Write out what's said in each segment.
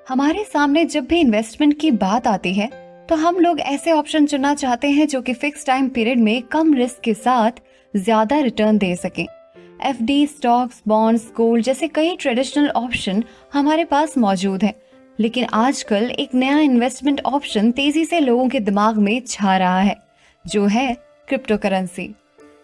हमारे सामने जब भी इन्वेस्टमेंट की बात आती है तो हम लोग ऐसे ऑप्शन चुनना चाहते हैं जो कि फिक्स टाइम पीरियड में कम रिस्क के साथ ज्यादा रिटर्न दे सके। एफडी, स्टॉक्स, बॉन्ड्स, गोल्ड जैसे कई ट्रेडिशनल ऑप्शन हमारे पास मौजूद है, लेकिन आजकल एक नया इन्वेस्टमेंट ऑप्शन तेजी से लोगों के दिमाग में छा रहा है, जो है क्रिप्टो करेंसी।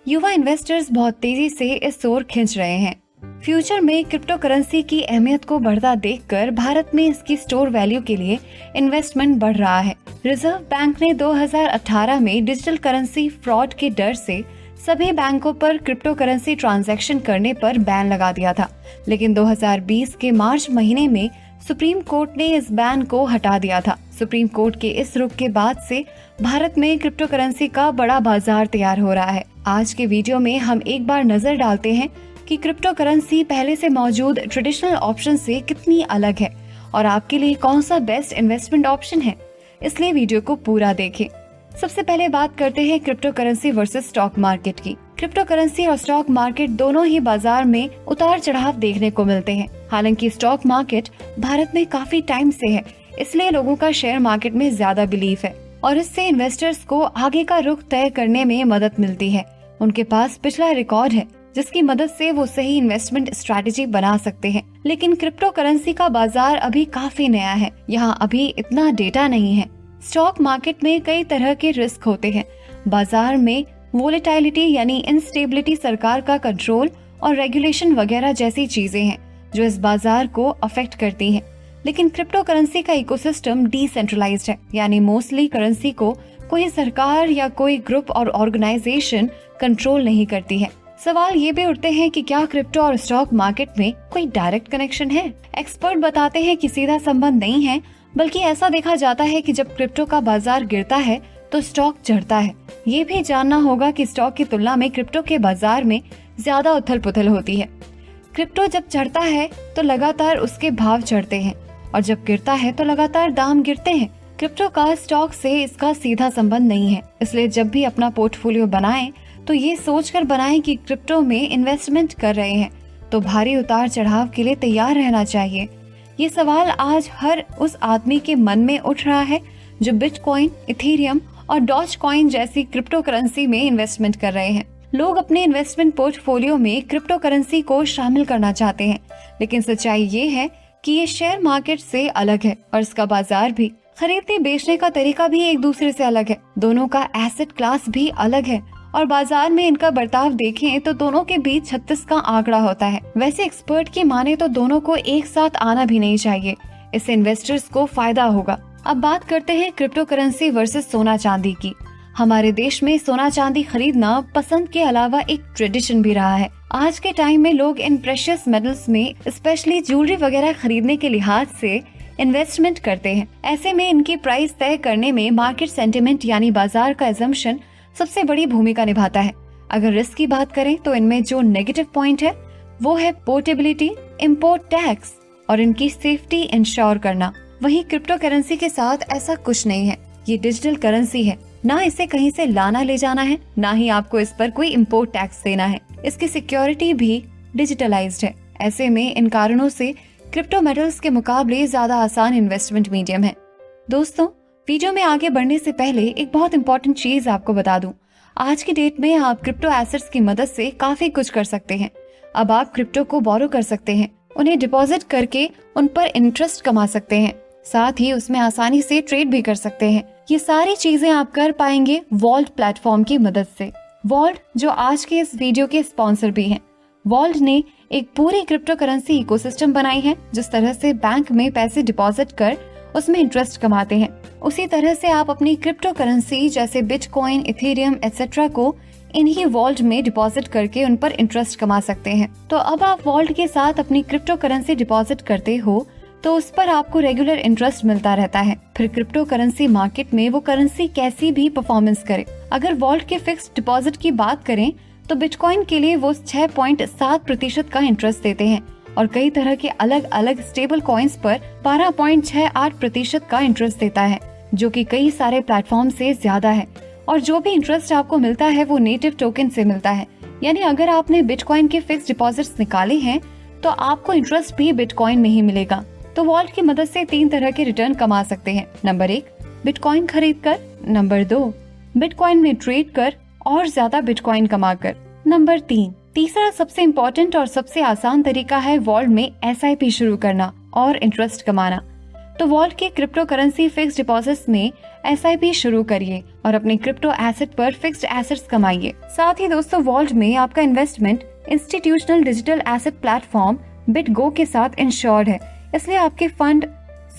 युवा इन्वेस्टर्स बहुत तेजी से इस ओर खिंच रहे हैं। फ्यूचर में क्रिप्टो करेंसी की अहमियत को बढ़ता देखकर भारत में इसकी स्टोर वैल्यू के लिए इन्वेस्टमेंट बढ़ रहा है। रिजर्व बैंक ने 2018 में डिजिटल करेंसी फ्रॉड के डर से सभी बैंकों पर क्रिप्टो करेंसी ट्रांजैक्शन करने पर बैन लगा दिया था, लेकिन 2020 के मार्च महीने में सुप्रीम कोर्ट ने इस बैन को हटा दिया था। सुप्रीम कोर्ट के इस रुख के बाद से भारत में क्रिप्टो करेंसी का बड़ा बाजार तैयार हो रहा है। आज के वीडियो में हम एक बार नजर डालते हैं कि क्रिप्टो करेंसी पहले से मौजूद ट्रेडिशनल ऑप्शन से कितनी अलग है और आपके लिए कौन सा बेस्ट इन्वेस्टमेंट ऑप्शन है, इसलिए वीडियो को पूरा देखें। सबसे पहले बात करते हैं crypto currency versus stock market की। क्रिप्टो करेंसी और स्टॉक मार्केट दोनों ही बाजार में उतार चढ़ाव देखने को मिलते हैं। हालांकि स्टॉक मार्केट भारत में काफी टाइम से है, इसलिए लोगों का शेयर मार्केट में ज्यादा बिलीफ है और इससे इन्वेस्टर्स को आगे का रुख तय करने में मदद मिलती है। उनके पास पिछला रिकॉर्ड है जिसकी मदद से वो सही इन्वेस्टमेंट स्ट्रैटेजी बना सकते हैं। लेकिन क्रिप्टो करेंसी का बाजार अभी काफी नया है, यहाँ अभी इतना डेटा नहीं है। स्टॉक मार्केट में कई तरह के रिस्क होते हैं। बाजार में वोलेटिलिटी यानी इंस्टेबिलिटी, सरकार का कंट्रोल और रेगुलेशन वगैरह जैसी चीजें हैं जो इस बाजार को अफेक्ट करती हैं। लेकिन क्रिप्टो करेंसी का इकोसिस्टम डिसेंट्रलाइज्ड है, यानी मोस्टली करेंसी को कोई सरकार या कोई ग्रुप और ऑर्गेनाइजेशन कंट्रोल नहीं करती है। सवाल ये भी उठते हैं कि क्या क्रिप्टो और स्टॉक मार्केट में कोई डायरेक्ट कनेक्शन है? एक्सपर्ट बताते हैं कि सीधा संबंध नहीं है, बल्कि ऐसा देखा जाता है कि जब क्रिप्टो का बाजार गिरता है तो स्टॉक चढ़ता है। ये भी जानना होगा कि स्टॉक की तुलना में क्रिप्टो के बाजार में ज्यादा उथल पुथल होती है। क्रिप्टो जब चढ़ता है तो लगातार उसके भाव चढ़ते हैं और जब गिरता है तो लगातार दाम गिरते हैं। क्रिप्टो का स्टॉक से इसका सीधा संबंध नहीं है, इसलिए जब भी अपना पोर्टफोलियो बनाएं तो ये सोचकर बनाएं कि क्रिप्टो में इन्वेस्टमेंट कर रहे हैं तो भारी उतार चढ़ाव के लिए तैयार रहना चाहिए। ये सवाल आज हर उस आदमी के मन में उठ रहा है जो बिटकॉइन, इथेरियम और डॉज कॉइन जैसी क्रिप्टो करेंसी में इन्वेस्टमेंट कर रहे हैं। लोग अपने इन्वेस्टमेंट पोर्टफोलियो में क्रिप्टो करेंसी को शामिल करना चाहते हैं, लेकिन सच्चाई ये है कि ये शेयर मार्केट से अलग है और इसका बाजार भी, खरीदने बेचने का तरीका भी एक दूसरे से अलग है। दोनों का एसेट क्लास भी अलग है और बाजार में इनका बर्ताव देखें तो दोनों के बीच 36 का आंकड़ा होता है। वैसे एक्सपर्ट की माने तो दोनों को एक साथ आना भी नहीं चाहिए, इससे इन्वेस्टर्स को फायदा होगा। अब बात करते हैं क्रिप्टो करेंसी वर्सेस सोना चांदी की। हमारे देश में सोना चांदी खरीदना पसंद के अलावा एक ट्रेडिशन भी रहा है। आज के टाइम में लोग इन प्रेशियस मेटल्स में स्पेशली ज्वेलरी वगैरह खरीदने के लिहाज से इन्वेस्टमेंट करते हैं। ऐसे में इनकी प्राइस तय करने में मार्केट सेंटिमेंट यानी बाजार का एजम्पशन सबसे बड़ी भूमिका निभाता है। अगर रिस्क की बात करें तो इनमें जो नेगेटिव पॉइंट है वो है पोर्टेबिलिटी, इम्पोर्ट टैक्स और इनकी सेफ्टी इंश्योर करना। वहीं क्रिप्टो करेंसी के साथ ऐसा कुछ नहीं है। ये डिजिटल करेंसी है, ना इसे कहीं से लाना ले जाना है, ना ही आपको इस पर कोई इम्पोर्ट टैक्स देना है। इसकी सिक्योरिटी भी डिजिटलाइज्ड है। ऐसे में इन कारणों से क्रिप्टो मेटल्स के मुकाबले ज्यादा आसान इन्वेस्टमेंट मीडियम है। दोस्तों, वीडियो में आगे बढ़ने से पहले एक बहुत इंपॉर्टेंट चीज आपको बता दूं। आज की डेट में आप क्रिप्टो एसेट्स की मदद से काफी कुछ कर सकते हैं। अब आप क्रिप्टो को बोरो कर सकते हैं, उन्हें डिपॉजिट करके उन पर इंटरेस्ट कमा सकते हैं, साथ ही उसमें आसानी से ट्रेड भी कर सकते हैं। ये सारी चीजें आप कर पाएंगे वॉल्ट प्लेटफॉर्म की मदद से। वॉल्ट जो आज के इस वीडियो के स्पॉन्सर भी हैं। वॉल्ट ने एक पूरी क्रिप्टो करेंसी इकोसिस्टम बनाई है। जिस तरह से बैंक में पैसे डिपॉजिट कर उसमें इंटरेस्ट कमाते हैं, उसी तरह से आप अपनी क्रिप्टो करेंसी जैसे बिटकॉइन, इथेरियम एक्सेट्रा को इन्हीं वॉल्ट में डिपॉजिट करके उन पर इंटरेस्ट कमा सकते हैं। तो अब आप वॉल्ट के साथ अपनी क्रिप्टो करेंसी डिपॉजिट करते हो तो उस पर आपको रेगुलर इंटरेस्ट मिलता रहता है। फिर क्रिप्टो करेंसी मार्केट में वो करेंसी कैसी भी परफॉर्मेंस करे। अगर वॉल्ट के फिक्स डिपॉजिट की बात करें तो बिटकॉइन के लिए वो 6.7% का इंटरेस्ट देते हैं और कई तरह के अलग अलग स्टेबल कॉइन्स पर 12.68% का इंटरेस्ट देता है, जो कि कई सारे प्लेटफॉर्म से ज्यादा है। और जो भी इंटरेस्ट आपको मिलता है वो नेटिव टोकन से मिलता है, यानी अगर आपने बिटकॉइन के फिक्स डिपॉजिट्स निकाले हैं तो आपको इंटरेस्ट भी बिटकॉइन में ही मिलेगा। तो वॉल्ट की मदद से 3 तरह के रिटर्न कमा सकते हैं। नंबर 1, बिटकॉइन खरीद कर। नंबर 2, बिटकॉइन में ट्रेड कर और ज्यादा बिटकॉइन कमा कर। नंबर 3, तीसरा सबसे इम्पोर्टेंट और सबसे आसान तरीका है वॉल्ट में SIP शुरू करना और इंटरेस्ट कमाना। तो वॉल्ट के क्रिप्टो करेंसी फिक्स डिपॉजिट्स में SIP शुरू करिए और अपने क्रिप्टो एसेट पर फिक्स्ड एसेट्स कमाइए। साथ ही दोस्तों, वॉल्ट में आपका investment institutional digital asset platform BitGo के साथ इंश्योर्ड है, इसलिए आपके फंड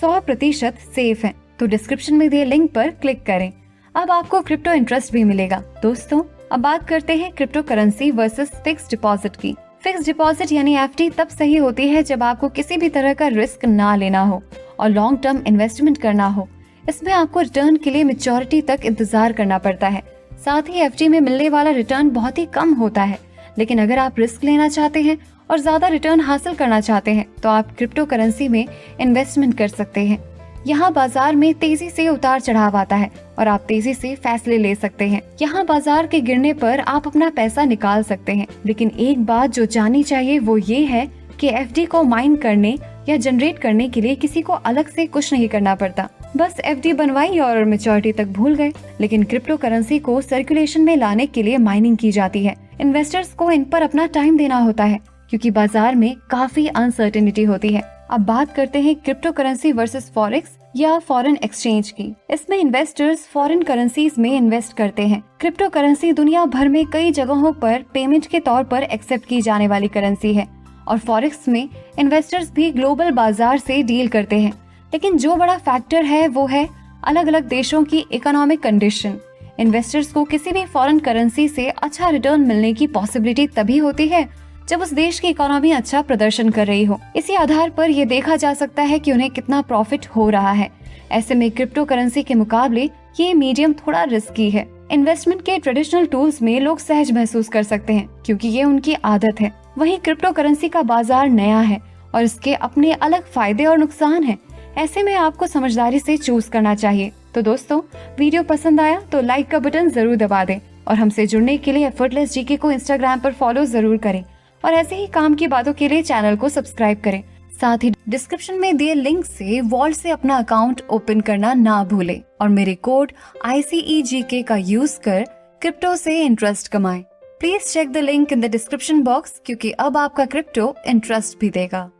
100% सेफ हैं। तो डिस्क्रिप्शन में दिए लिंक पर क्लिक करें। अब आपको क्रिप्टो इंटरेस्ट भी मिलेगा। दोस्तों, अब बात करते हैं crypto currency versus fix deposit की। फिक्स डिपॉजिट यानी FD तब सही होती है जब आपको किसी भी तरह का रिस्क ना लेना हो और लॉन्ग टर्म इन्वेस्टमेंट करना हो। इसमें आपको रिटर्न के लिए मैच्योरिटी तक इंतजार करना पड़ता है। साथ ही FD में मिलने वाला रिटर्न बहुत ही कम होता है। लेकिन अगर आप रिस्क लेना चाहते हैं और ज्यादा रिटर्न हासिल करना चाहते हैं तो आप क्रिप्टो करेंसी में इन्वेस्टमेंट कर सकते हैं। यहाँ बाजार में तेजी से उतार चढ़ाव आता है और आप तेजी से फैसले ले सकते हैं। यहाँ बाजार के गिरने पर आप अपना पैसा निकाल सकते हैं। लेकिन एक बात जो जाननी चाहिए वो ये है कि FD को माइन करने या जनरेट करने के लिए किसी को अलग से कुछ नहीं करना पड़ता। बस FD बनवाई और मैच्योरिटी तक भूल गए। लेकिन क्रिप्टो करेंसी को सर्कुलेशन में लाने के लिए माइनिंग की जाती है। इन्वेस्टर्स को इन पर अपना टाइम देना होता है क्योंकि बाजार में काफी अनसर्टेनिटी होती है। अब बात करते हैं क्रिप्टो करेंसी वर्सेस फॉरेक्स या फॉरेन एक्सचेंज की। इसमें इन्वेस्टर्स फॉरेन करेंसीज में इन्वेस्ट करते हैं। क्रिप्टो करेंसी दुनिया भर में कई जगहों पर पेमेंट के तौर पर एक्सेप्ट की जाने वाली करेंसी है और फॉरेक्स में इन्वेस्टर्स भी ग्लोबल बाजार से डील करते हैं। लेकिन जो बड़ा फैक्टर है वो है अलग अलग देशों की इकोनॉमिक कंडीशन। इन्वेस्टर्स को किसी भी फॉरेन करेंसी से अच्छा रिटर्न मिलने की पॉसिबिलिटी तभी होती है जब उस देश की इकोनॉमी अच्छा प्रदर्शन कर रही हो। इसी आधार पर यह देखा जा सकता है कि उन्हें कितना प्रॉफिट हो रहा है। ऐसे में क्रिप्टो करेंसी के मुकाबले ये मीडियम थोड़ा रिस्की है। इन्वेस्टमेंट के ट्रेडिशनल टूल्स में लोग सहज महसूस कर सकते हैं क्योंकि ये उनकी आदत है। वहीं क्रिप्टो करेंसी का बाजार नया है और इसके अपने अलग फायदे और नुकसान हैं। ऐसे में आपको समझदारी से चूज करना चाहिए। तो दोस्तों, वीडियो पसंद आया तो लाइक का बटन जरूर दबा दें और हमसे जुड़ने के लिए एफर्टलेस जीके को इंस्टाग्राम पर फॉलो जरूर करें और ऐसे ही काम की बातों के लिए चैनल को सब्सक्राइब करें। साथ ही डिस्क्रिप्शन में दिए लिंक से वॉल्ट से अपना अकाउंट ओपन करना ना भूलें और मेरे कोड ICEGK का यूज कर क्रिप्टो से इंटरेस्ट कमाएं। Please check the link in the description box क्योंकि अब आपका क्रिप्टो इंटरेस्ट भी देगा।